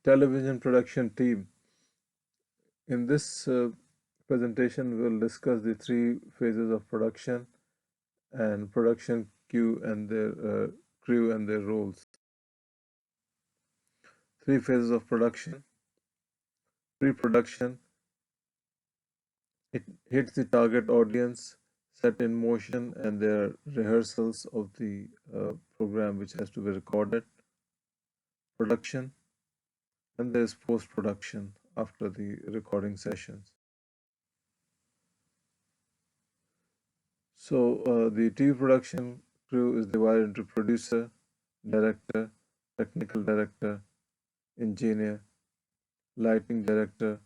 television production team. In this presentation, we'll discuss the three phases of production and production crew and their roles. Three phases of production. Pre-production, it hits the target audience, set in motion, and there are rehearsals of the program which has to be recorded. Production, and there is post-production after the recording sessions. So the TV production crew is divided into producer, director, technical director, engineer, lighting director,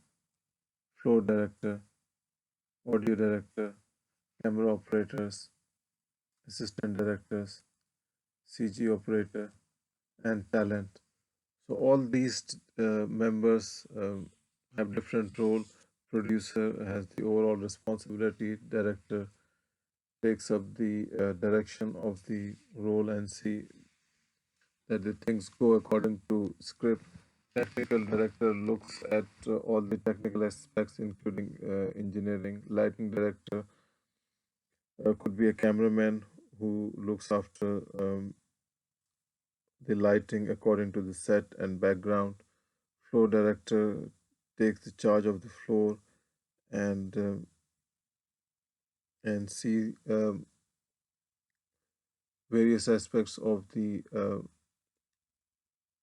floor director, audio director, camera operators, assistant directors, CG operator, and talent. So all these members have different role. Producer has the overall responsibility. Director takes up the direction of the role and see that the things go according to script. Technical director looks at all the technical aspects, including engineering. Lighting director could be a cameraman who looks after the lighting according to the set and background. Floor director takes the charge of the floor and see various aspects of the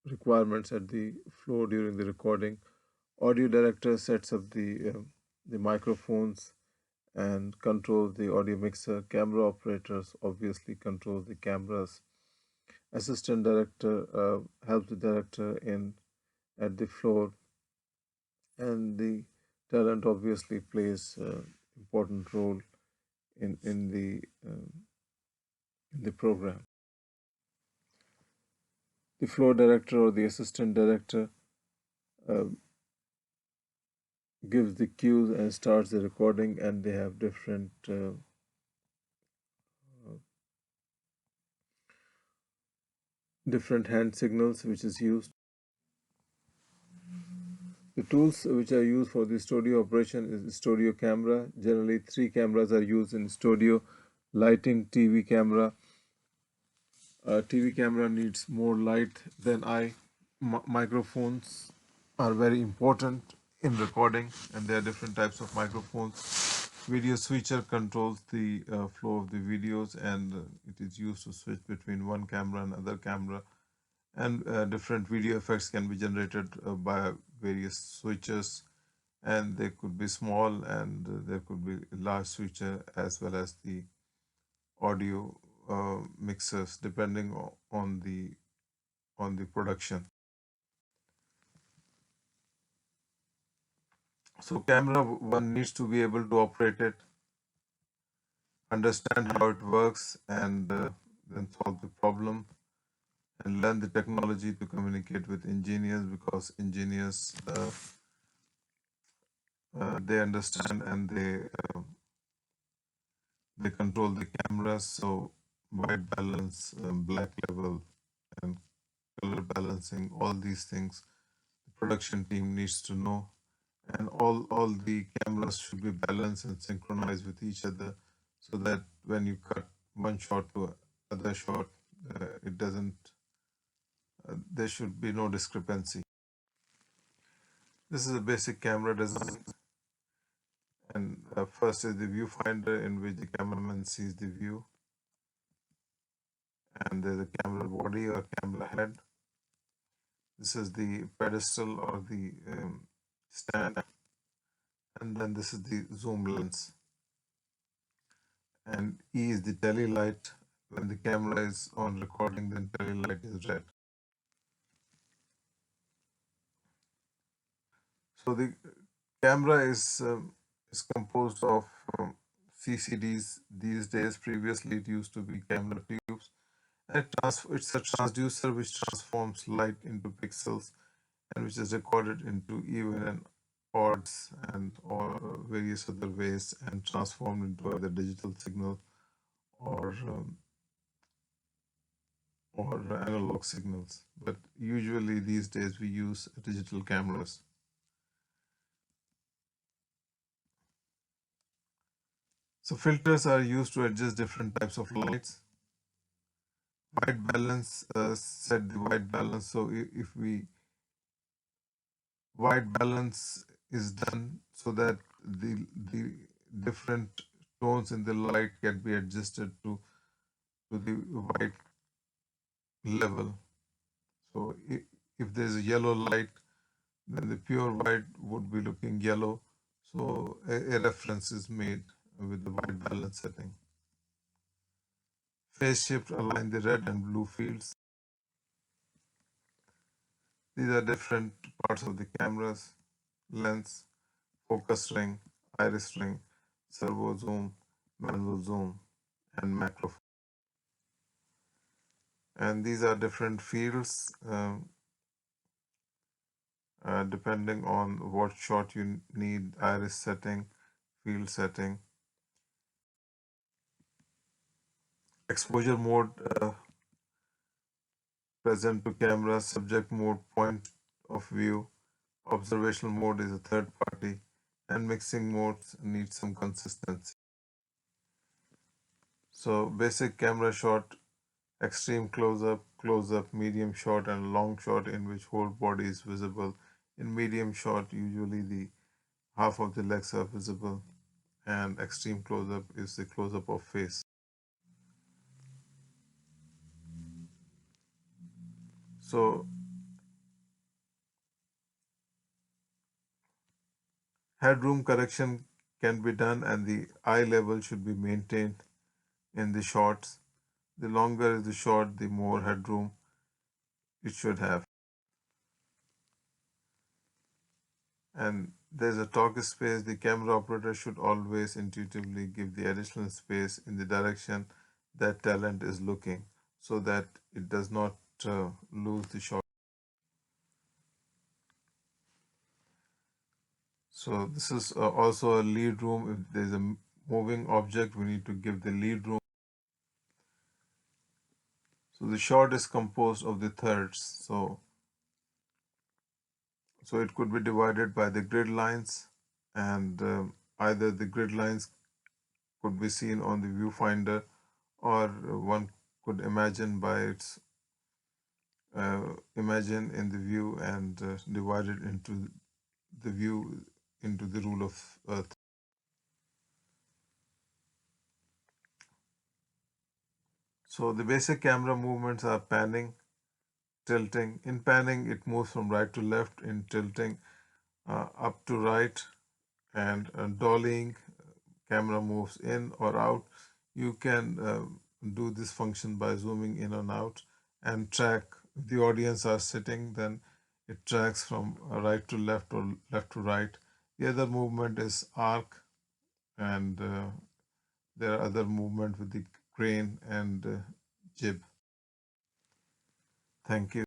requirements at the floor during the recording. Audio director sets up the microphones and controls the audio mixer. Camera operators obviously controls the cameras. Assistant director helps the director in at the floor, and the talent obviously plays important role in the program. The floor director or the assistant director uh, gives the cues and starts the recording, and they have different hand signals which is used. The tools which are used for the studio operation is studio camera. Generally, 3 cameras are used in studio. Lighting, TV camera. TV camera needs more light than eye. Microphones are very important in recording, and there are different types of microphones. Video switcher controls the flow of the videos, and it is used to switch between one camera and another camera. And different video effects can be generated by various switches, and they could be small, and there could be large switcher, as well as the audio mixers, depending on the production. So camera, one needs to be able to operate it, understand how it works, and then solve the problem, and learn the technology to communicate with engineers, because engineers they understand, and they control the cameras. So white balance, black level, and color balancing, all these things the production team needs to know. And all the cameras should be balanced and synchronized with each other, so that when you cut one shot to other shot, it doesn't there should be no discrepancy. This is a basic camera design, and first is the viewfinder, in which the cameraman sees the view, and there's a camera body or camera head. This is the pedestal or the stand, and then this is the zoom lens. And E is the tele light. When the camera is on recording, then tele light is red. So the camera is composed of CCDs these days. Previously, it used to be camera tubes. And it's a transducer which transforms light into pixels, and which is recorded into even and odds and or various other ways, and transformed into either digital signal or or analog signals, but usually these days we use digital cameras. So filters are used to adjust different types of lights. White balance, set the white balance. So if we white balance is done so that the different tones in the light can be adjusted to the white level. So if there's a yellow light, then the pure white would be looking yellow. So a reference is made with the white balance setting. Phase shift align the red and blue fields. These are different parts of the cameras: lens, focus ring, iris ring, servo zoom, meso zoom, and macro. And these are different fields depending on what shot you need: iris setting, field setting. Exposure mode present to camera, subject mode point of view, observational mode is a third party, and mixing modes need some consistency. So basic camera shot: extreme close up, medium shot, and long shot in which whole body is visible. In medium shot, usually the half of the legs are visible, and extreme close up is the close up of face. So headroom correction can be done, and the eye level should be maintained in the shots. The longer is the shot, the more headroom it should have. And there's a talk space. The camera operator should always intuitively give the additional space in the direction that talent is looking so that it does not lose the shot. So this is also a lead room. If there's a moving object, we need to give the lead room. So the shot is composed of the thirds. So it could be divided by the grid lines, and either the grid lines could be seen on the viewfinder, or one could imagine by its imagine in the view and divide it into the view into the rule of earth. So the basic camera movements are panning, tilting. In panning, it moves from right to left. In tilting, up to right. And dollying, camera moves in or out. You can do this function by zooming in and out, and track. If the audience are sitting, then it tracks from right to left or left to right. The other movement is arc, and there are other movement with the crane and jib. Thank you.